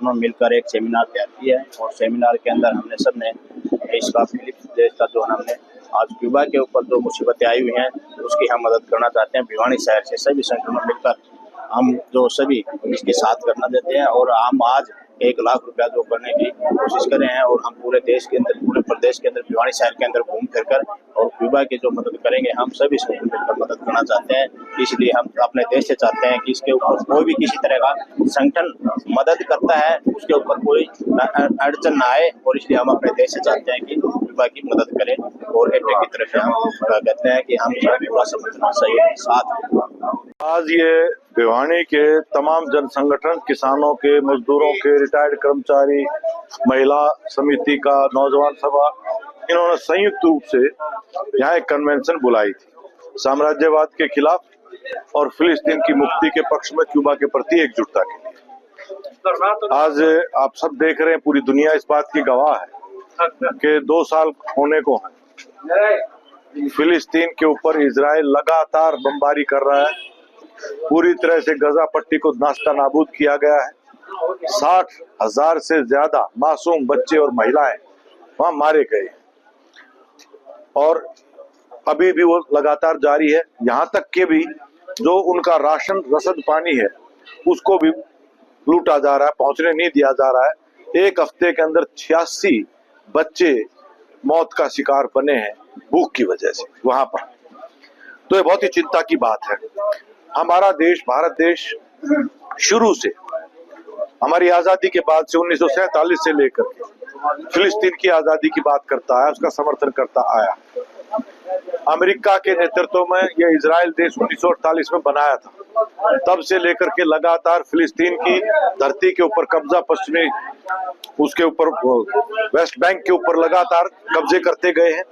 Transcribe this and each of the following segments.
संगठनों ने मिलकर एक सेमिनार तैयार किया है और सेमिनार के अंदर हमने सबने इसका फिलिप्स देश का जो हमने आज क्यूबा के ऊपर जो मुसीबतें आई हुई हैं उसकी हम मदद करना चाहते हैं। भिवानी शहर से सभी संगठनों मिलकर हम जो सभी इसके साथ करना देते हैं और हम आज 1 लाख रुपया जो करने की कोशिश कर रहे हैं और हम पूरे देश के अंदर, पूरे प्रदेश के अंदर, भिवानी शहर के अंदर घूम फिर कर और क्यूबा की जो मदद करेंगे हम सभी संगठन मिलकर मदद करना चाहते हैं। इसलिए हम अपने देश से चाहते हैं कि इसके ऊपर कोई भी किसी तरह का संगठन मदद करता है उसके ऊपर कोई अड़चन ना आए और इसलिए हम अपने देश से चाहते हैं कि क्यूबा की मदद करें और एपीए की तरफ से हम कहते हैं कि हम पूरा समर्थन सही साथ। आज ये भिवानी के तमाम जन संगठन, किसानों के, मजदूरों के, रिटायर्ड कर्मचारी, महिला समिति का, नौजवान सभा, इन्होंने संयुक्त रूप से यहाँ एक कन्वेंशन बुलाई थी साम्राज्यवाद के खिलाफ और फिलिस्तीन की मुक्ति के पक्ष में क्यूबा के प्रति एकजुटता के लिए। आज आप सब देख रहे हैं, पूरी दुनिया इस बात की गवाह है कि 2 साल होने को है फिलिस्तीन के ऊपर इजराइल लगातार बमबारी कर रहा है। पूरी तरह से गजा पट्टी को नाश्ता नाबूद किया गया है। 60,000 से ज्यादा मासूम बच्चे और महिलाएं वहां मारे गए और अभी भी वो लगातार जारी है। यहाँ तक कि भी जो उनका राशन रसद पानी है उसको भी लूटा जा रहा है, पहुंचने नहीं दिया जा रहा है। 1 हफ्ते के अंदर 86 बच्चे मौत का शिकार बने हैं भूख की वजह से वहां पर। तो ये बहुत ही चिंता की बात है। हमारा देश, भारत देश, शुरू से हमारी आजादी के बाद से 1947 से लेकर फिलिस्तीन की आजादी की बात करता है, उसका समर्थन करता आया। अमेरिका के नेतृत्व में यह इजराइल देश 1948 में बनाया था। तब से लेकर के लगातार फिलिस्तीन की धरती के ऊपर कब्जा, पश्चिमी उसके ऊपर वेस्ट बैंक के ऊपर लगातार कब्जे करते गए हैं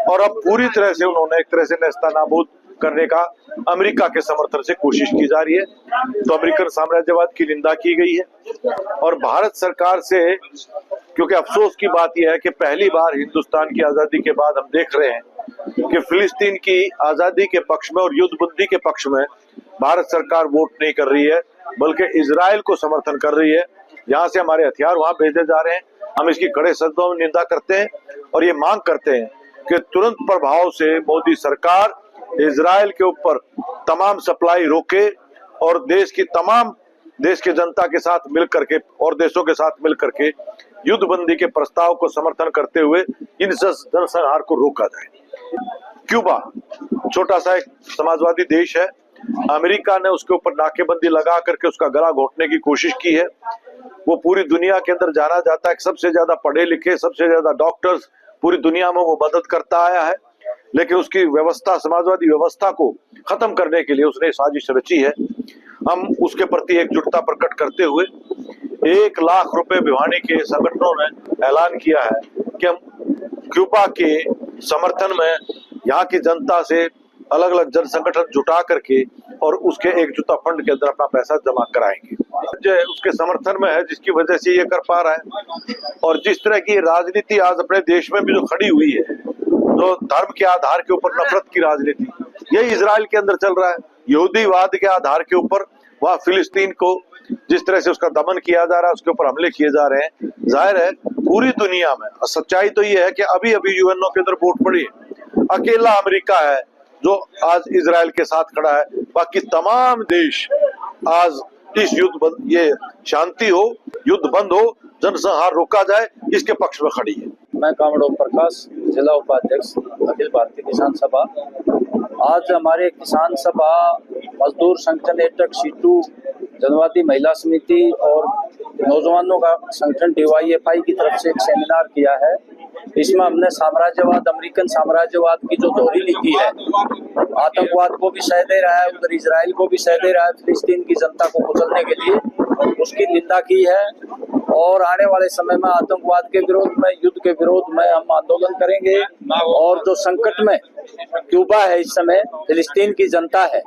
और अब पूरी तरह से उन्होंने एक तरह से नेस्तनाबूद करने का अमेरिका के समर्थन से कोशिश की जा रही है। तो अमेरिकन साम्राज्यवाद की निंदा की गई है और भारत सरकार से, क्योंकि अफसोस की बात यह है कि पहली बार हिंदुस्तान की आजादी के बाद हम देख रहे हैं कि फिलिस्तीन की आजादी के पक्ष में और युद्धबंदी के पक्ष में भारत सरकार वोट नहीं कर रही है, बल्कि इजराइल को समर्थन कर रही है। यहाँ से हमारे हथियार वहां भेजे जा रहे हैं। हम इसकी कड़े शब्दों में निंदा करते हैं और ये मांग करते हैं कि तुरंत प्रभाव से मोदी सरकार इजराइल के ऊपर तमाम सप्लाई रोके और देश के जनता के साथ मिलकर के और देशों के साथ मिलकर के युद्धबंदी के प्रस्ताव को समर्थन करते हुए इन जनसंहार को रोका जाए। क्यूबा छोटा सा एक समाजवादी देश है। अमेरिका ने उसके ऊपर नाकेबंदी लगा करके उसका गला घोंटने की कोशिश की है। वो पूरी दुनिया के अंदर जाना जाता है, सबसे ज्यादा पढ़े लिखे, सबसे ज्यादा डॉक्टर्स पूरी दुनिया में वो मदद करता आया है, लेकिन उसकी व्यवस्था, समाजवादी व्यवस्था को खत्म करने के लिए उसने साजिश रची है। हम उसके प्रति एकजुटता प्रकट करते हुए 1 लाख रुपए भिवानी के संगठनों ने ऐलान किया है कि हम क्यूबा के समर्थन में यहाँ की जनता से अलग अलग जन संगठन जुटा करके और उसके एकजुटता फंड के अंदर अपना पैसा जमा कराएंगे। उसके समर्थन में है, जिसकी वजह से ये कर पा रहा है। और जिस तरह की राजनीति आज अपने देश में भी जो खड़ी हुई है, जो धर्म के आधार के ऊपर नफरत की राजनीति, यही इजराइल के अंदर चल रहा है। यहूदीवाद के आधार के ऊपर वह फिलिस्तीन को जिस तरह से उसका दमन किया जा रहा है, उसके ऊपर हमले किए जा रहे हैं। जाहिर है पूरी दुनिया में सच्चाई तो ये है कि अभी अभी यूएनओ के अंदर वोट पड़ी है, अकेला अमेरिका है जो आज इजराइल के साथ खड़ा है। बाकी तमाम देश आज इस युद्ध बंद, ये शांति हो, युद्ध बंद हो, जनसंहार रोका जाए, इसके पक्ष में खड़ी है। मैं कामड़ ओम प्रकाश, जिला उपाध्यक्ष अखिल भारतीय किसान सभा। आज हमारे किसान सभा, मजदूर संगठन एटक, सीटू, जनवादी महिला समिति और नौजवानों का संगठन DYFI की तरफ से एक सेमिनार किया है। इसमें हमने साम्राज्यवाद, अमेरिकन साम्राज्यवाद की जो दोहरी नीति है, आतंकवाद को भी सह दे रहा है, उधर इजराइल को भी सह दे रहा है, फिलिस्तीन की जनता को कुचलने के लिए उसकी निंदा की है। और आने वाले समय में आतंकवाद के विरोध में, युद्ध के विरोध में हम आंदोलन करेंगे। और जो संकट में क्यूबा है इस समय, फिलिस्तीन की जनता है,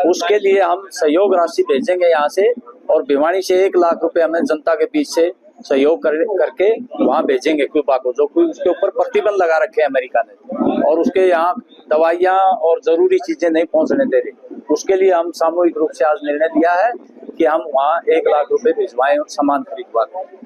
उसके लिए हम सहयोग राशि भेजेंगे यहाँ से और भिवानी से 1 लाख रुपए हमें जनता के बीच से सहयोग करके वहाँ भेजेंगे क्यूबा को, जो कोई उसके ऊपर प्रतिबंध लगा रखे हैं अमेरिका ने और उसके यहाँ दवाइयाँ और जरूरी चीजें नहीं पहुँचने दे रही। उसके लिए हम सामूहिक रूप से आज निर्णय लिया है कि हम वहाँ 1 लाख रुपए भिजवाएं और सामान खरीदवा दें।